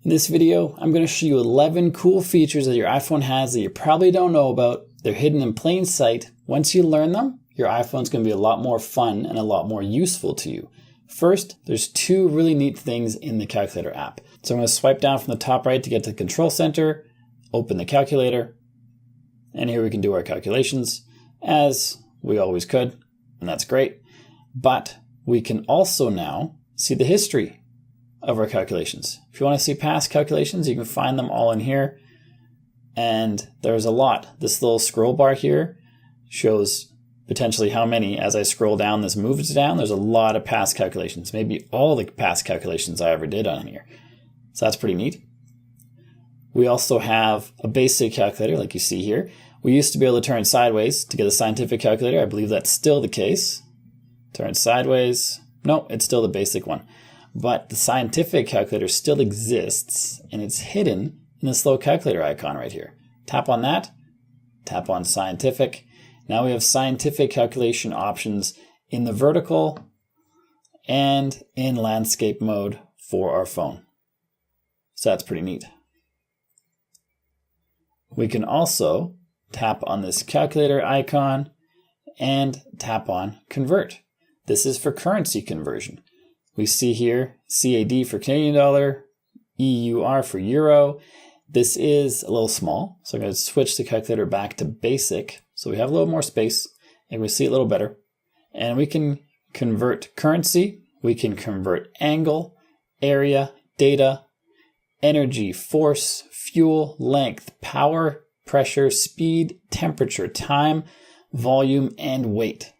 In this video, I'm going to show you 11 cool features that your iPhone has that you probably don't know about. They're hidden in plain sight. Once you learn them, your iPhone's going to be a lot more fun and a lot more useful to you. First, there's two really neat things in the calculator app. So I'm going to swipe down from the top right to get to the control center, open the calculator, and here we can do our calculations as we always could, and that's great. But we can also now see the history of our calculations. If you want to see past calculations, you can find them all in here. And there's a lot. This little scroll bar here shows potentially how many. As I scroll down, this moves down. There's a lot of past calculations, maybe all the past calculations I ever did on here. So that's pretty neat. We also have a basic calculator like you see here. We used to be able to turn sideways to get a scientific calculator. I believe that's still the case. Turn sideways. No, it's still the basic one. But the scientific calculator still exists, and it's hidden in this little calculator icon right here. Tap on that, tap on scientific. Now we have scientific calculation options in the vertical and in landscape mode for our phone. So that's pretty neat. We can also tap on this calculator icon and tap on convert. This is for currency conversion. We see here CAD for Canadian dollar, EUR for euro. This is a little small, so I'm going to switch the calculator back to basic so we have a little more space and we see it a little better. And we can convert currency, we can convert angle, area, data, energy, force, fuel, length, power, pressure, speed, temperature, time, volume, and weight.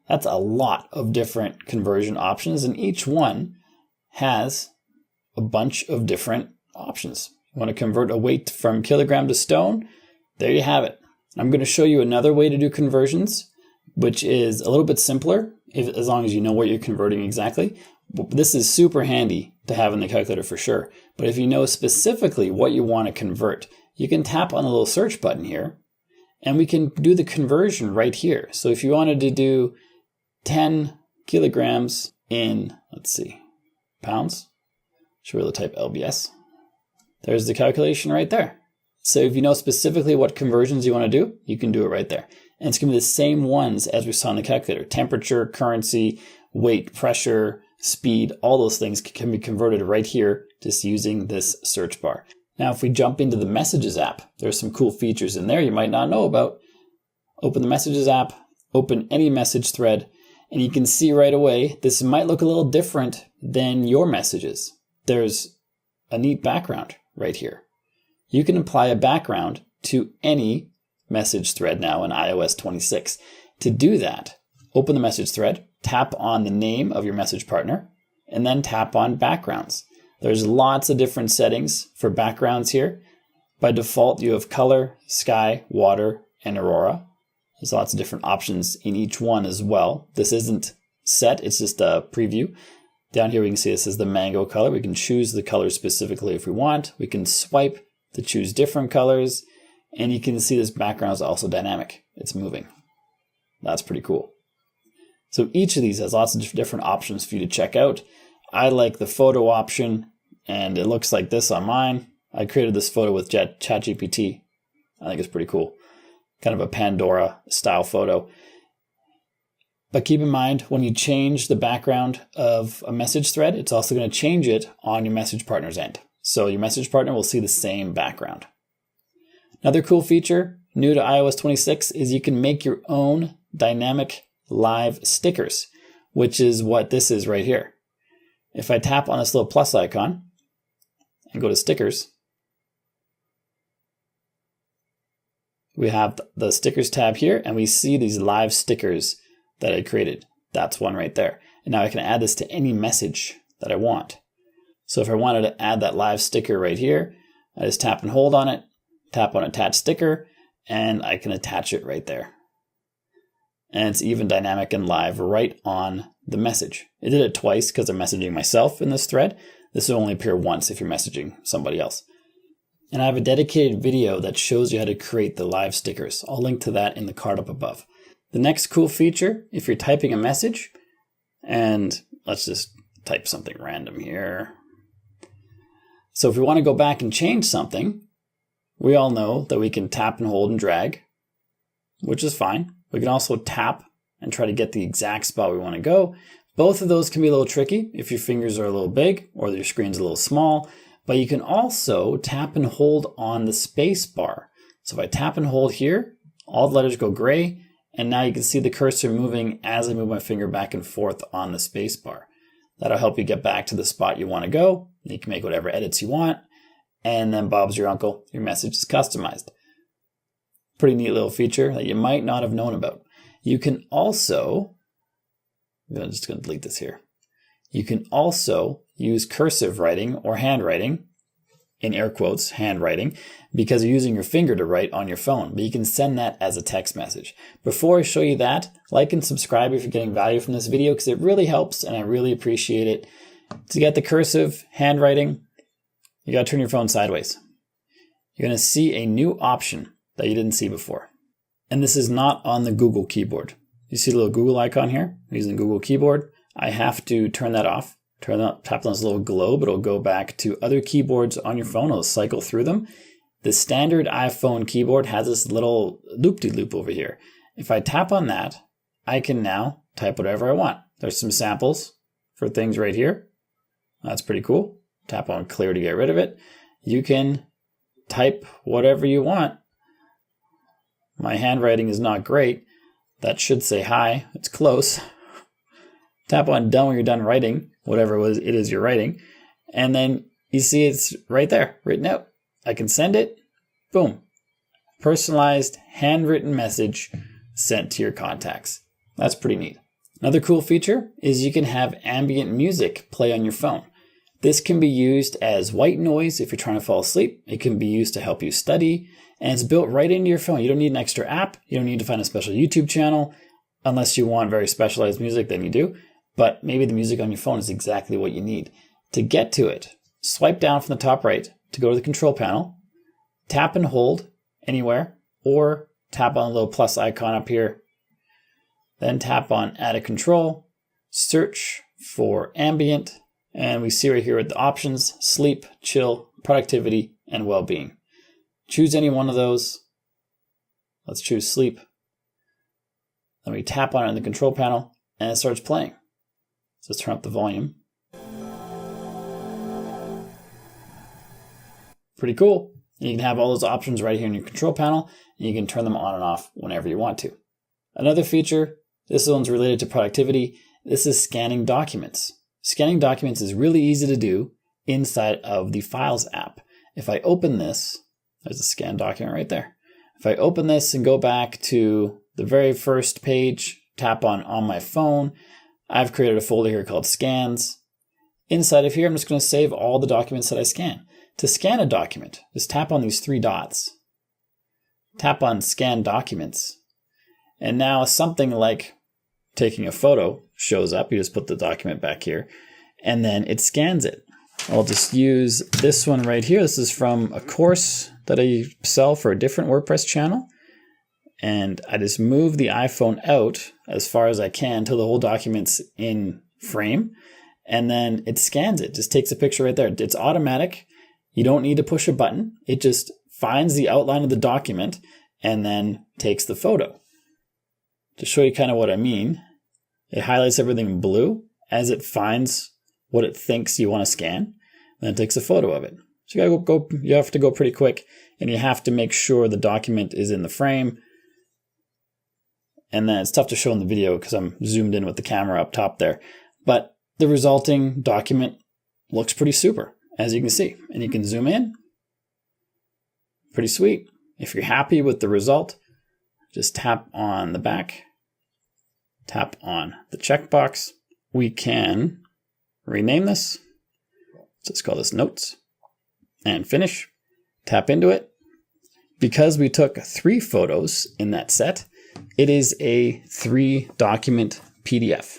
That's a lot of different conversion options, and each one has a bunch of different options. You want to convert a weight from kilogram to stone? There you have it. I'm going to show you another way to do conversions, which is a little bit simpler, as long as you know what you're converting exactly. This is super handy to have in the calculator for sure. But if you know specifically what you want to convert, you can tap on the little search button here, and we can do the conversion right here. So if you wanted to do 10 kilograms in, let's see, pounds, should be able to type LBS. There's the calculation right there. So if you know specifically what conversions you want to do, you can do it right there. And it's going to be the same ones as we saw in the calculator. Temperature, currency, weight, pressure, speed, all those things can be converted right here just using this search bar. Now, if we jump into the Messages app, there's some cool features in there you might not know about. Open the Messages app, open any message thread, and you can see right away, this might look a little different than your messages. There's a neat background right here. You can apply a background to any message thread now in iOS 26. To do that, open the message thread, tap on the name of your message partner, and then tap on backgrounds. There's lots of different settings for backgrounds here. By default, you have color, sky, water, and aurora. There's lots of different options in each one as well. This isn't set, it's just a preview. Down here we can see this is the mango color. We can choose the color specifically if we want. We can swipe to choose different colors. And you can see this background is also dynamic. It's moving. That's pretty cool. So each of these has lots of different options for you to check out. I like the photo option, and it looks like this on mine. I created this photo with ChatGPT. I think it's pretty cool. Kind of a Pandora style photo. But keep in mind, when you change the background of a message thread, it's also going to change it on your message partner's end. So your message partner will see the same background. Another cool feature new to iOS 26 is you can make your own dynamic live stickers, which is what this is right here. If I tap on this little plus icon and go to stickers, we have the stickers tab here, and we see these live stickers that I created. That's one right there. And now I can add this to any message that I want. So if I wanted to add that live sticker right here, I just tap and hold on it, tap on attach sticker, and I can attach it right there. And it's even dynamic and live right on the message. It did it twice because I'm messaging myself in this thread. This will only appear once if you're messaging somebody else. And I have a dedicated video that shows you how to create the live stickers. I'll link to that in the card up above. The next cool feature, if you're typing a message, and let's just type something random here. So if we want to go back and change something, we all know that we can tap and hold and drag, which is fine. We can also tap and try to get the exact spot we want to go. Both of those can be a little tricky if your fingers are a little big or your screen's a little small, but you can also tap and hold on the space bar. So if I tap and hold here, all the letters go gray, and now you can see the cursor moving as I move my finger back and forth on the space bar. That'll help you get back to the spot you want to go. You can make whatever edits you want, and then Bob's your uncle, your message is customized. Pretty neat little feature that you might not have known about. You can also, I'm just going to delete this here. You can also use cursive writing or handwriting, in air quotes, handwriting, because you're using your finger to write on your phone, but you can send that as a text message. Before I show you that, like and subscribe if you're getting value from this video, because it really helps and I really appreciate it. To get the cursive handwriting, you got to turn your phone sideways. You're going to see a new option that you didn't see before. And this is not on the Google keyboard. You see the little Google icon here? I'm using the Google keyboard. I have to turn that off. Tap on this little globe. It'll go back to other keyboards on your phone. It'll cycle through them. The standard iPhone keyboard has this little loop-de-loop over here. If I tap on that, I can now type whatever I want. There's some samples for things right here. That's pretty cool. Tap on clear to get rid of it. You can type whatever you want. My handwriting is not great. That should say hi. It's close. Tap on done when you're done writing, whatever it is you're writing. And then you see it's right there, written out. I can send it. Boom. Personalized handwritten message sent to your contacts. That's pretty neat. Another cool feature is you can have ambient music play on your phone. This can be used as white noise if you're trying to fall asleep. It can be used to help you study, and it's built right into your phone. You don't need an extra app. You don't need to find a special YouTube channel. Unless you want very specialized music, then you do. But maybe the music on your phone is exactly what you need. To get to it, swipe down from the top right to go to the control panel, tap and hold anywhere, or tap on the little plus icon up here. Then tap on add a control, search for ambient, and we see right here with the options, sleep, chill, productivity, and well-being. Choose any one of those. Let's choose sleep. Then we tap on it in the control panel and it starts playing. So let's turn up the volume. Pretty cool. And you can have all those options right here in your control panel, and you can turn them on and off whenever you want to. Another feature, this one's related to productivity. This is scanning documents. Scanning documents is really easy to do inside of the Files app. If I open this, there's a scan document right there. If I open this and go back to the very first page, tap on my phone, I've created a folder here called Scans. Inside of here, I'm just going to save all the documents that I scan. To scan a document, just tap on these three dots. Tap on Scan Documents. And now something like taking a photo shows up. You just put the document back here, and then it scans it. I'll just use this one right here. This is from a course that I sell for a different WordPress channel. And I just move the iPhone out as far as I can until the whole document's in frame. And then it scans it, just takes a picture right there. It's automatic. You don't need to push a button. It just finds the outline of the document and then takes the photo. To show you kind of what I mean, it highlights everything in blue as it finds what it thinks you want to scan, and then it takes a photo of it. So you have to go pretty quick, and you have to make sure the document is in the frame. And then it's tough to show in the video because I'm zoomed in with the camera up top there. But the resulting document looks pretty super, as you can see. And you can zoom in. Pretty sweet. If you're happy with the result, just tap on the back. Tap on the checkbox. We can rename this. Let's call this Notes. And finish. Tap into it. Because we took 3 photos in that set, it is a 3-document PDF.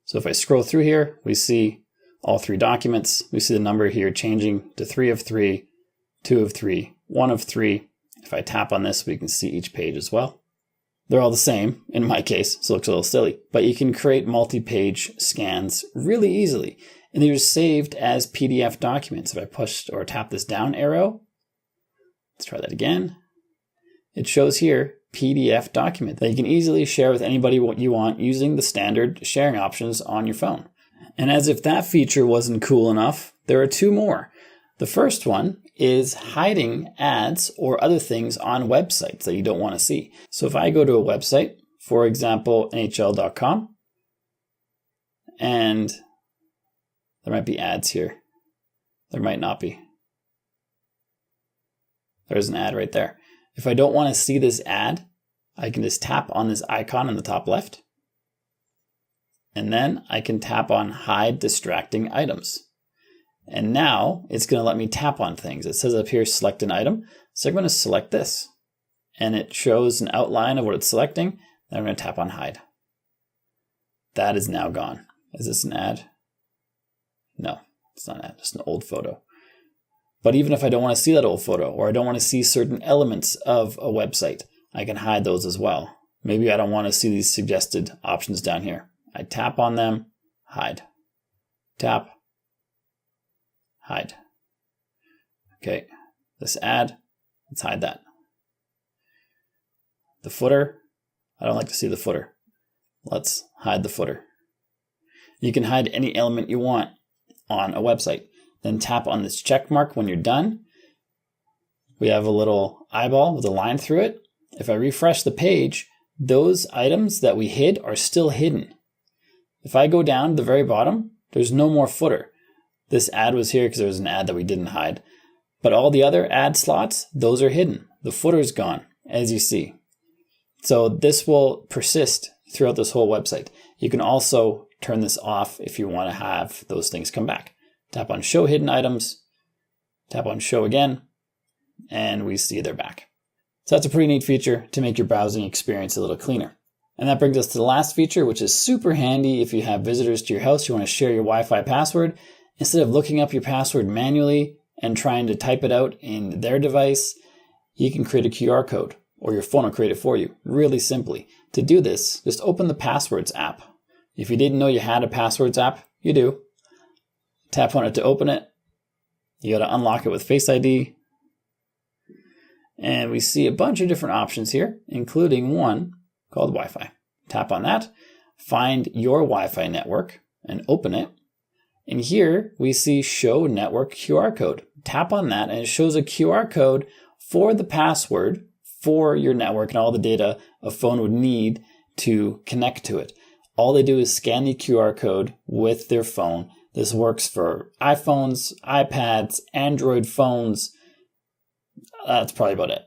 So if I scroll through here, we see all 3 documents. We see the number here changing to 3 of 3, 2 of 3, 1 of 3. If I tap on this, we can see each page as well. They're all the same in my case, so it looks a little silly, but you can create multi-page scans really easily. and they're saved as PDF documents. If I push or tap this down arrow, let's try that again. It shows here PDF document that you can easily share with anybody what you want using the standard sharing options on your phone. And as if that feature wasn't cool enough, there are two more. The first one is hiding ads or other things on websites that you don't want to see. So if I go to a website, for example, NHL.com, and there might be ads here. There might not be. There's an ad right there. If I don't want to see this ad, I can just tap on this icon in the top left. And then I can tap on hide distracting items. And now it's going to let me tap on things. It says up here, select an item. So I'm going to select this. And it shows an outline of what it's selecting. Then I'm going to tap on hide. That is now gone. Is this an ad? No, it's not an ad, just an old photo. But even if I don't want to see that old photo, or I don't want to see certain elements of a website, I can hide those as well. Maybe I don't want to see these suggested options down here. I tap on them, hide. Tap, hide. Okay, this ad, let's hide that. The footer, I don't like to see the footer. Let's hide the footer. You can hide any element you want on a website. Then tap on this check mark when you're done. We have a little eyeball with a line through it. If I refresh the page, those items that we hid are still hidden. If I go down to the very bottom, there's no more footer. This ad was here because there was an ad that we didn't hide. But all the other ad slots, those are hidden. The footer's gone, as you see. So this will persist throughout this whole website. You can also turn this off if you want to have those things come back. Tap on show hidden items, tap on show again, and we see they're back. So that's a pretty neat feature to make your browsing experience a little cleaner. And that brings us to the last feature, which is super handy if you have visitors to your house, you want to share your Wi-Fi password. Instead of looking up your password manually and trying to type it out in their device, you can create a QR code, or your phone will create it for you, really simply. To do this, just open the Passwords app. If you didn't know you had a Passwords app, you do. Tap on it to open it. You got to unlock it with Face ID. And we see a bunch of different options here, including one called Wi-Fi. Tap on that, find your Wi-Fi network and open it. And here we see show network QR code. Tap on that and it shows a QR code for the password for your network and all the data a phone would need to connect to it. All they do is scan the QR code with their phone. This works for iPhones, iPads, Android phones. That's probably about it.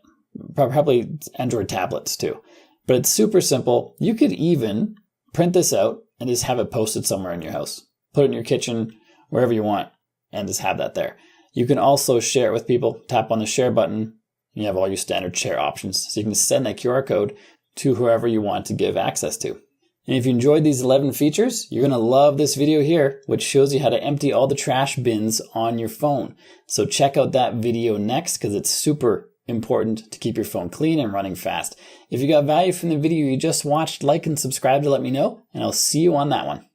Probably Android tablets too. But it's super simple. You could even print this out and just have it posted somewhere in your house. Put it in your kitchen, wherever you want, and just have that there. You can also share it with people. Tap on the share button, and you have all your standard share options. So you can send that QR code to whoever you want to give access to. And if you enjoyed these 11 features, you're going to love this video here, which shows you how to empty all the trash bins on your phone. So check out that video next because it's super important to keep your phone clean and running fast. If you got value from the video you just watched, like and subscribe to let me know, and I'll see you on that one.